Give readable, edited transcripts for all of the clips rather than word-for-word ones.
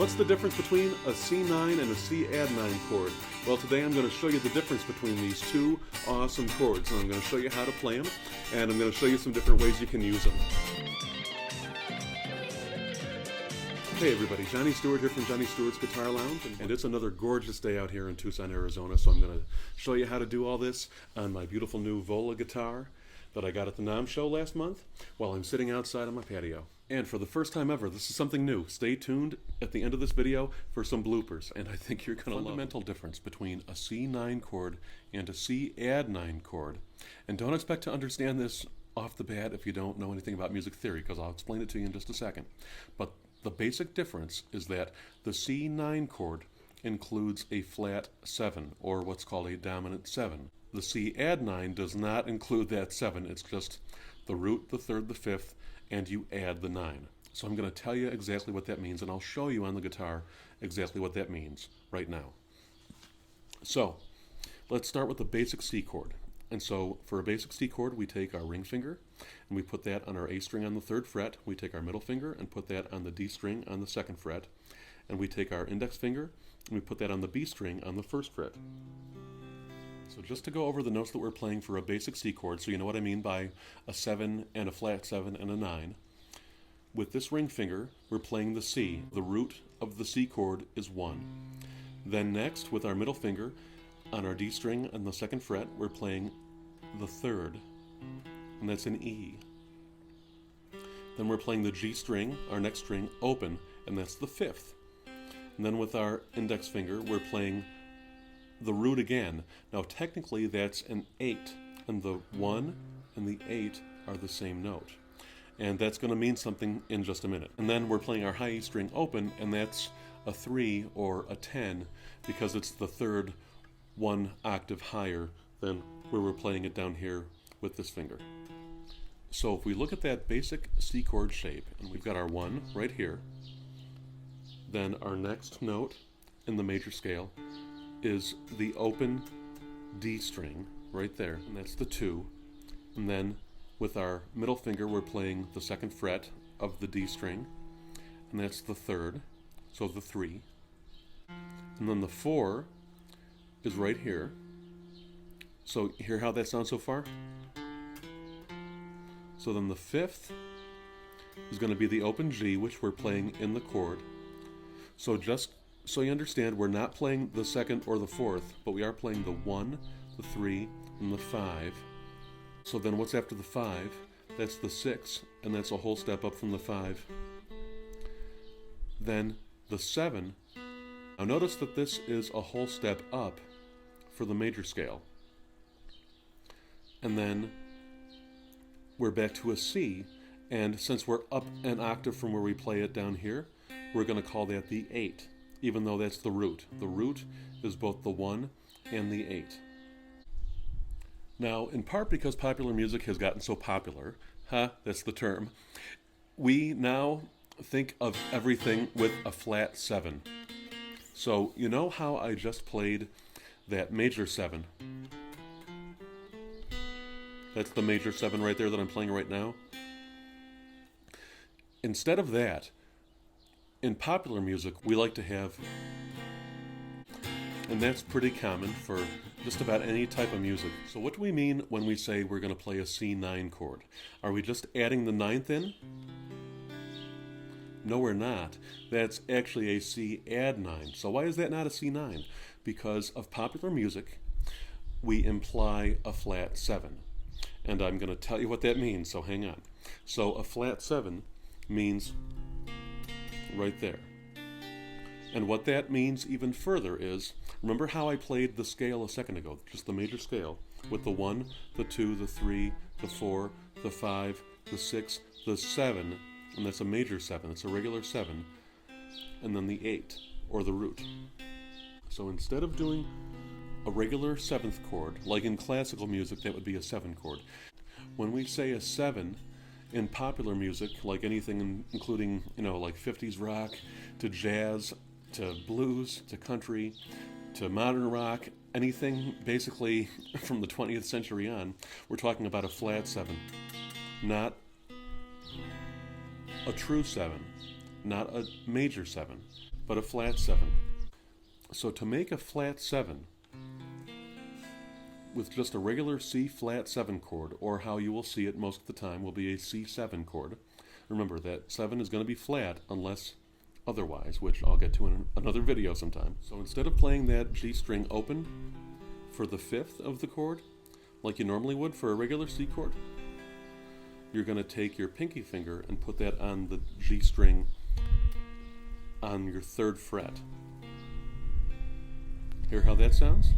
What's the difference between a C9 and a Cadd9 chord? Well, today I'm going to show you the difference between these two awesome chords, and I'm going to show you how to play them, and I'm going to show you some different ways you can use them. Hey everybody, Johnny Stewart here from Johnny Stewart's Guitar Lounge, and it's another gorgeous day out here in Tucson, Arizona, so I'm going to show you how to do all this on my beautiful new Vola guitar that I got at the NAMM show last month while I'm sitting outside on my patio. And for the first time ever, this is something new. Stay tuned at the end of this video for some bloopers, and I think you're going to love it. Fundamental difference between a C9 chord and a Cadd9 chord. And don't expect to understand this off the bat if you don't know anything about music theory, because I'll explain it to you in just a second. But the basic difference is that the C9 chord includes a flat 7, or what's called a dominant 7. The Cadd9 does not include that 7. It's just the root, the third, the fifth, and you add the 9. So I'm going to tell you exactly what that means, and I'll show you on the guitar exactly what that means right now. So let's start with the basic C chord. And so for a basic C chord, we take our ring finger and we put that on our A string on the 3rd fret. We take our middle finger and put that on the D string on the 2nd fret. And we take our index finger and we put that on the B string on the 1st fret. So just to go over the notes that we're playing for a basic C chord, so you know what I mean by a 7 and a flat 7 and a 9. With this ring finger, we're playing the C. The root of the C chord is 1. Then next, with our middle finger, on our D string on the 2nd fret, we're playing the 3rd, and that's an E. Then we're playing the G string, our next string, open, and that's the 5th. And then with our index finger, we're playing the root again. Now technically that's an 8, and the 1 and the 8 are the same note. And that's going to mean something in just a minute. And then we're playing our high E string open, and that's a 3 or a 10 because it's the 3rd 1 octave higher than where we're playing it down here with this finger. So if we look at that basic C chord shape, and we've got our 1 right here, then our next note in the major scale is the open D string right there, and that's the 2. And then with our middle finger we're playing the 2nd fret of the D string, and that's the 3rd, so the 3. And then the 4 is right here. So hear how that sounds so far? So then the 5th is going to be the open G, which we're playing in the chord. So just so you understand, we're not playing the 2nd or the 4th, but we are playing the 1, the 3, and the 5. So then what's after the 5? That's the 6, and that's a whole step up from the 5. Then the 7. Now notice that this is a whole step up for the major scale. And then we're back to a C, and since we're up an octave from where we play it down here, we're going to call that the 8, even though that's the root. The root is both the 1 and the 8. Now, in part because popular music has gotten so popular, that's the term, we now think of everything with a flat 7. So, you know how I just played that major 7? That's the major 7 right there that I'm playing right now. Instead of that, in popular music, we like to have, and that's pretty common for just about any type of music. So what do we mean when we say we're going to play a C9 chord? Are we just adding the 9th in? No, we're not. That's actually a Cadd9. So why is that not a C9? Because of popular music, we imply a flat 7. And I'm going to tell you what that means, so hang on. So a flat 7 means right there. And what that means even further is, remember how I played the scale a second ago, just the major scale, with the 1, the 2, the 3, the 4, the 5, the 6, the 7, and that's a major 7, it's a regular 7, and then the 8, or the root. So instead of doing a regular 7th chord, like in classical music that would be a 7 chord, when we say a 7 in popular music, like anything including, like 50s rock, to jazz, to blues, to country, to modern rock, anything basically from the 20th century on, we're talking about a flat 7, not a true 7, not a major 7. but a flat 7. So to make a flat 7 with just a regular C flat 7 chord, or how you will see it most of the time will be a C7 chord. Remember that 7 is going to be flat unless otherwise, which I'll get to in another video sometime. So instead of playing that G string open for the 5th of the chord, like you normally would for a regular C chord, you're going to take your pinky finger and put that on the G string on your 3rd fret. Hear how that sounds?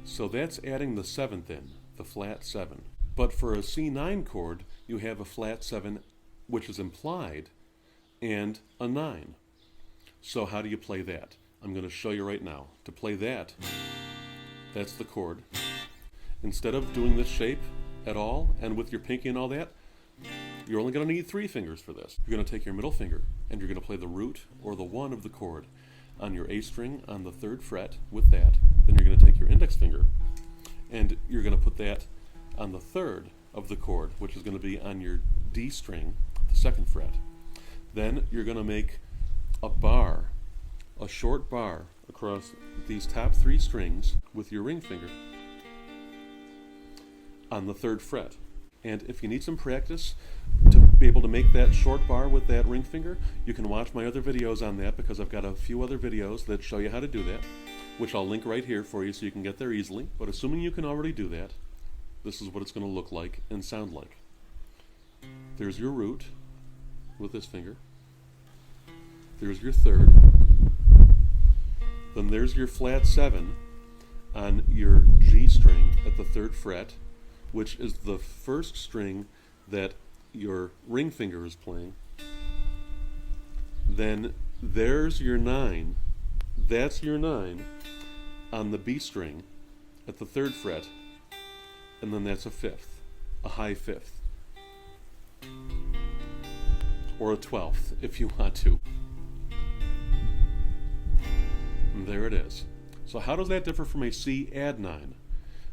So that's adding the 7th in, the flat 7. But for a C9 chord, you have a flat 7, which is implied, and a 9. So how do you play that? I'm going to show you right now. To play that, that's the chord. Instead of doing this shape at all, and with your pinky and all that, you're only going to need 3 fingers for this. You're going to take your middle finger, and you're going to play the root, or the 1 of the chord, on your A string on the 3rd fret with that. Then you're going to take your index finger, and you're going to put that on the 3rd of the chord, which is going to be on your D string, the 2nd fret. Then you're going to make a bar, a short bar, across these top 3 strings with your ring finger on the 3rd fret. And if you need some practice to be able to make that short bar with that ring finger, you can watch my other videos on that, because I've got a few other videos that show you how to do that, which I'll link right here for you so you can get there easily. But assuming you can already do that, this is what it's going to look like and sound like. There's your root with this finger. There's your 3rd. Then there's your flat 7 on your G string at the 3rd fret, which is the 1st string that your ring finger is playing. Then there's your 9. That's your 9 on the B string at the 3rd fret. And then that's a 5th, a high 5th. Or a 12th if you want to. And there it is. So how does that differ from a C add 9?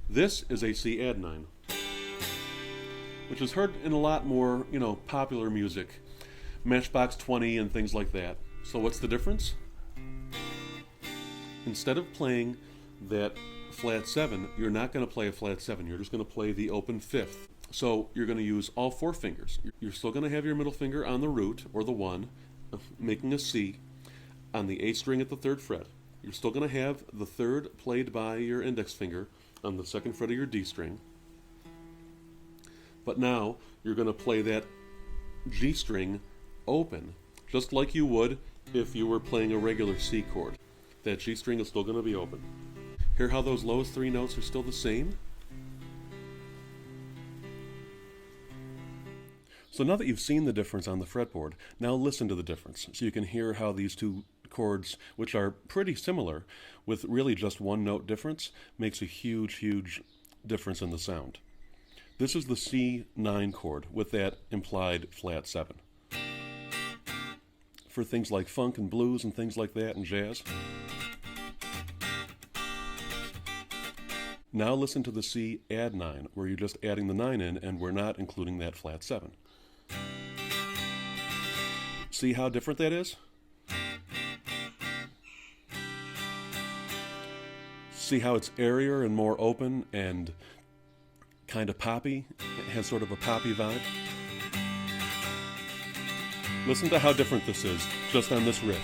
This is a C add 9, which is heard in a lot more, popular music, Matchbox 20 and things like that. So what's the difference? Instead of playing that flat 7, you're not going to play a flat 7. You're just going to play the open 5th. So you're going to use all 4 fingers. You're still going to have your middle finger on the root, or the 1, making a C on the A string at the 3rd fret. You're still going to have the 3rd played by your index finger on the 2nd fret of your D string. But now you're going to play that G string open, just like you would if you were playing a regular C chord. That G string is still going to be open. Hear how those lowest 3 notes are still the same? So now that you've seen the difference on the fretboard, now listen to the difference, so you can hear how these 2 chords, which are pretty similar, with really just 1 note difference, makes a huge, huge difference in the sound. This is the C9 chord with that implied flat 7. For things like funk and blues and things like that and jazz. Now listen to the C add 9, where you're just adding the 9 in and we're not including that flat 7. See how different that is? See how it's airier and more open and kind of poppy? It has sort of a poppy vibe. Listen to how different this is just on this riff.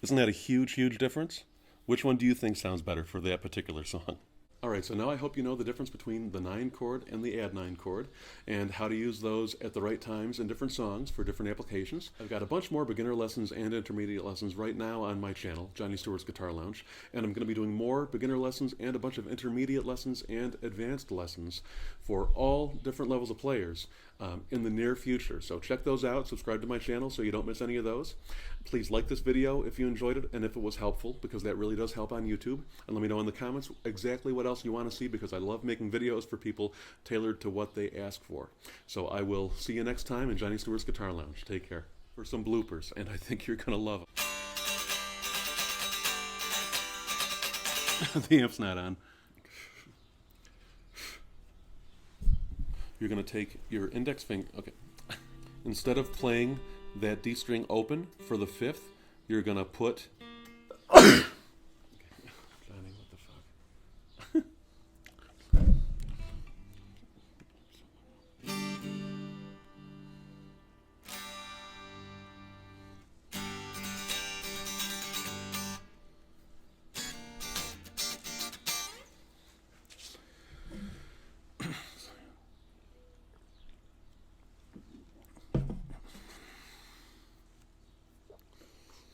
Isn't that a huge, huge difference? Which one do you think sounds better for that particular song? Alright, so now I hope you know the difference between the 9 chord and the add 9 chord, and how to use those at the right times in different songs for different applications. I've got a bunch more beginner lessons and intermediate lessons right now on my channel, Johnny Stewart's Guitar Lounge, and I'm going to be doing more beginner lessons and a bunch of intermediate lessons and advanced lessons for all different levels of players in the near future. So check those out, subscribe to my channel so you don't miss any of those. Please like this video if you enjoyed it and if it was helpful, because that really does help on YouTube. And let me know in the comments exactly what else you want to see, because I love making videos for people tailored to what they ask for. So I will see you next time in Johnny Stewart's Guitar Lounge. Take care. For some bloopers, and I think you're going to love them. The amp's not on. you're going to take your index finger. Okay. Instead of playing that D string open for the 5th, you're going to put